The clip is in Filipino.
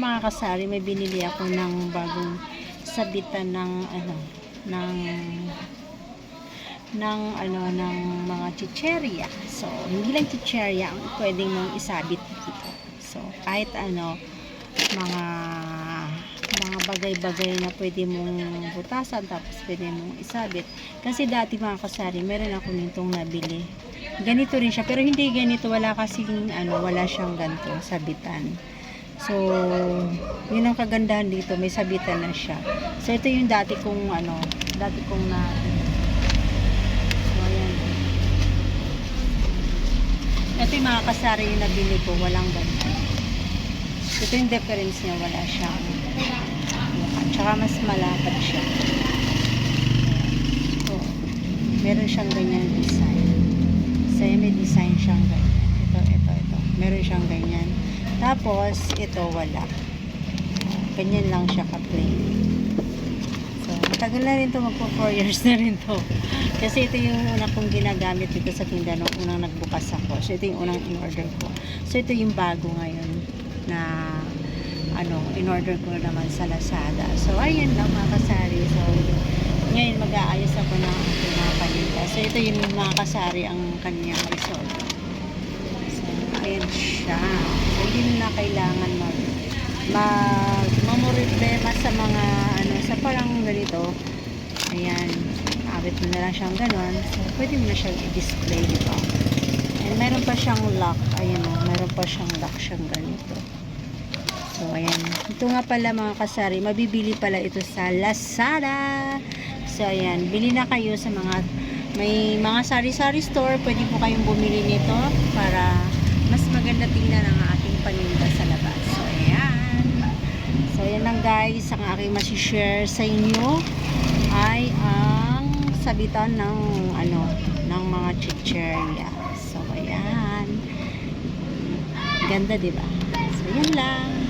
mga kasari, may binili ako ng bagong sabitan ng ng mga chicherya. So, hindi lang chicherya ang pwedeng mong isabit dito. So, kahit mga bagay-bagay na pwede mong butasan tapos pwede mong isabit. Kasi dati mga kasari, meron ako nitong nabili. Ganito rin siya, pero hindi ganito, wala kasing wala siyang ganito sabitan. So, yun ang kagandahan dito, may sabitan na siya. So, ito yung dati kong na ito yung mga kasari yung nabili ko, walang ganito. Ito yung difference niya, wala siyang tsaka mas malapad siya. So, meron siyang ganyan design. So, may design siyang ganyan. Ito. Meron siyang ganyan. Tapos, ito wala. Ganyan lang siya ka-plain. So, matagal na rin to, magpo 4 years na rin to. Kasi ito yung una kong ginagamit dito sa tinda nung unang nagbukas ako. So, ito yung unang in-order ko. So, ito yung bago ngayon na in-order ko naman sa Lazada. So, ayan lang mga kasari. So, ngayon mag-aayos ako ng aking mga paninda. So, ito yung mga kasari ang kanyang result. So, ayan siya. So, hindi na kailangan mamorproblema sa mga sa parang ganito. Ayan. Abit mo na lang siyang ganon. So, pwede mo na siyang i-display dito. And meron pa siyang lock. Ayan o. Meron pa siyang lock siyang ganito. So, ayan. Ito nga pala mga kasari, mabibili pala ito sa Lazada. So, ayan. Bili na kayo sa may mga sari-sari store. Pwede po kayong bumili nito para mas maganda tingnan ang ating paninda sa labas. So, ayan. So, ayan lang guys. Ang aking masishare sa inyo ay ang sabitan ng mga chicherya. So, ayan. Ganda, diba? So, yan lang.